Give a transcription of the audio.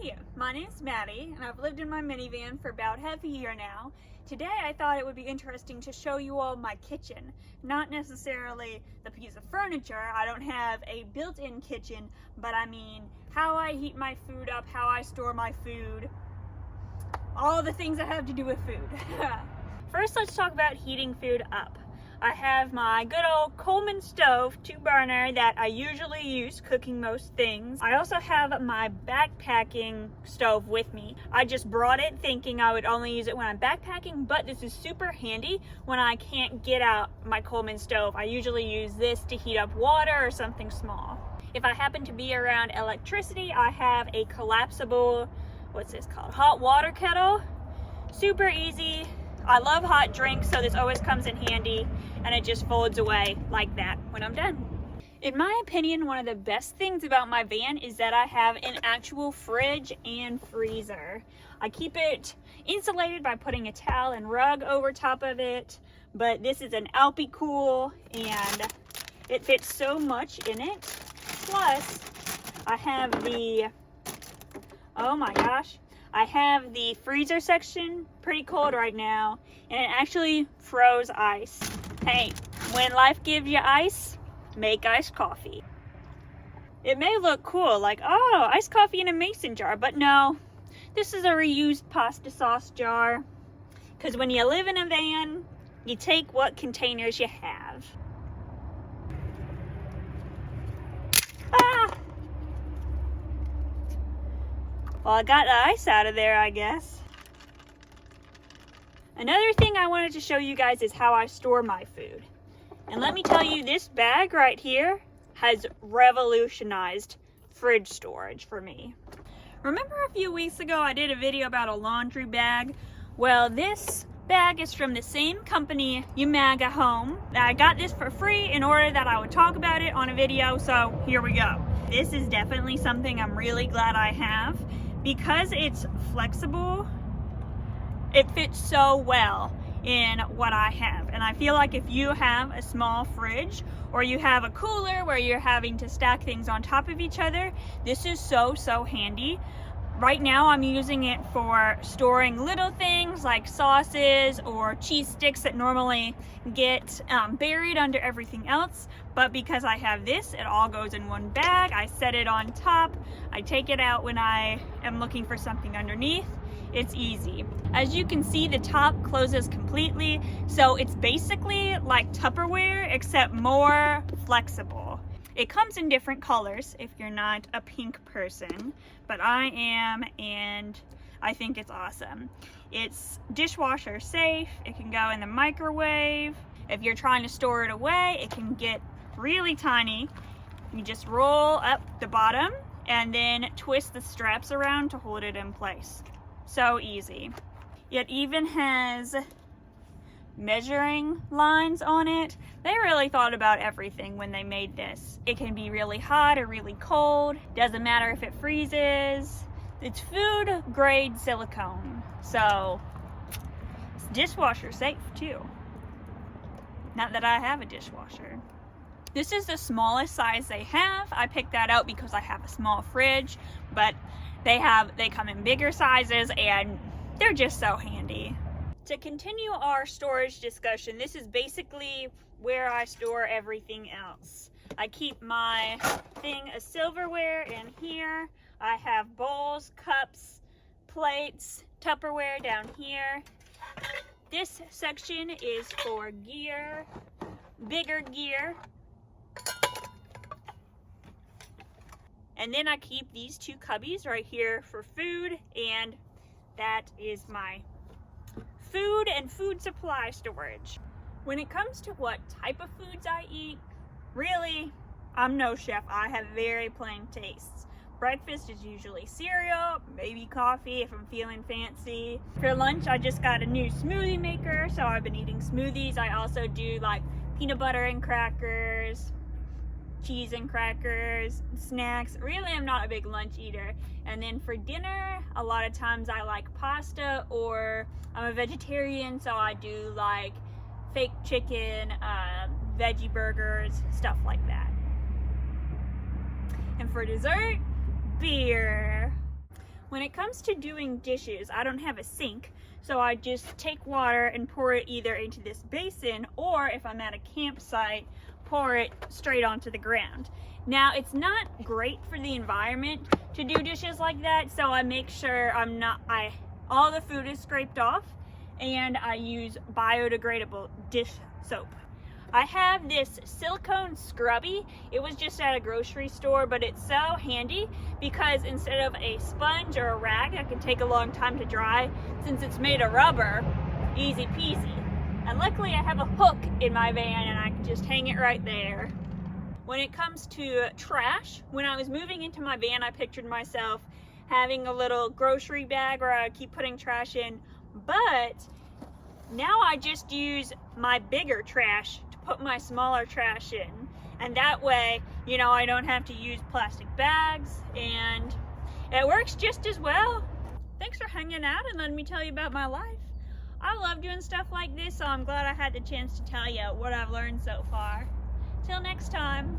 Hey, my name's Maddie, and I've lived in my minivan for about half a year now. Today I thought it would be interesting to show you all my kitchen. Not necessarily the piece of furniture, I don't have a built-in kitchen, but I mean how I heat my food up, how I store my food, all the things that have to do with food. First, let's talk about heating food up. I have my good old Coleman stove, 2-burner, that I usually use cooking most things. I also have my backpacking stove with me. I just brought it thinking I would only use it when I'm backpacking, but this is super handy when I can't get out my Coleman stove. I usually use this to heat up water or something small. If I happen to be around electricity, I have a collapsible, what's this called? Hot water kettle. Super easy. I love hot drinks, so this always comes in handy, and it just folds away like that when I'm done. In my opinion, one of the best things about my van is that I have an actual fridge and freezer. I keep it insulated by putting a towel and rug over top of it, but this is an Alpi-Cool, and it fits so much in it. Plus, I have the, oh my gosh, I have the freezer section, pretty cold right now, and it actually froze ice. Hey, when life gives you ice, make iced coffee. It may look cool, like, oh, iced coffee in a mason jar, but no, this is a reused pasta sauce jar, because when you live in a van, you take what containers you have. Ah! Well, I got the ice out of there, I guess. Another thing I wanted to show you guys is how I store my food. And let me tell you, this bag right here has revolutionized fridge storage for me. Remember a few weeks ago I did a video about a laundry bag? Well, this bag is from the same company, Yamagahome. I got this for free in order that I would talk about it on a video, so here we go. This is definitely something I'm really glad I have. Because it's flexible, it fits so well in what I have. And I feel like if you have a small fridge or you have a cooler where you're having to stack things on top of each other, this is so handy. Right now I'm using it for storing little things like sauces or cheese sticks that normally get buried under everything else. But because I have this, it all goes in one bag. I set it on top. I take it out when I am looking for something underneath. It's easy. As you can see, the top closes completely. So it's basically like Tupperware, except more flexible. It comes in different colors if you're not a pink person, but I am, and I think it's awesome. It's dishwasher safe. It can go in the microwave. If you're trying to store it away, it can get really tiny. You just roll up the bottom and then twist the straps around to hold it in place. So easy. It even has measuring lines on it. They really thought about everything when they made this. It can be really hot or really cold. Doesn't matter if it freezes. It's food grade silicone. So it's dishwasher safe too. Not that I have a dishwasher. This is the smallest size they have. I picked that out because I have a small fridge, but they come in bigger sizes and they're just so handy. To continue our storage discussion, this is basically where I store everything else. I keep my thing of silverware in here. I have bowls, cups, plates, Tupperware down here. This section is for gear, bigger gear. And then I keep these two cubbies right here for food, and that is my food and food supply storage. When it comes to what type of foods I eat, really, I'm no chef. I have very plain tastes. Breakfast is usually cereal, maybe coffee if I'm feeling fancy. For lunch, I just got a new smoothie maker, so I've been eating smoothies. I also do like peanut butter and crackers, cheese and crackers, snacks. Really, I'm not a big lunch eater. And then for dinner, a lot of times I like pasta, or I'm a vegetarian, so I do like fake chicken, veggie burgers, stuff like that. And for dessert, beer. When it comes to doing dishes, I don't have a sink, so I just take water and pour it either into this basin, or if I'm at a campsite, pour it straight onto the ground. Now, it's not great for the environment to do dishes like that, so I make sure all the food is scraped off, and I use biodegradable dish soap. I have this silicone scrubby. It was just at a grocery store, but it's so handy because instead of a sponge or a rag that can take a long time to dry, since it's made of rubber, easy peasy. And luckily I have a hook in my van and I can just hang it right there. When it comes to trash, when I was moving into my van, I pictured myself having a little grocery bag where I keep putting trash in, but now I just use my bigger trash to put my smaller trash in. And that way, you know, I don't have to use plastic bags, and it works just as well. Thanks for hanging out and letting me tell you about my life. I love doing stuff like this, so I'm glad I had the chance to tell you what I've learned so far. Till next time.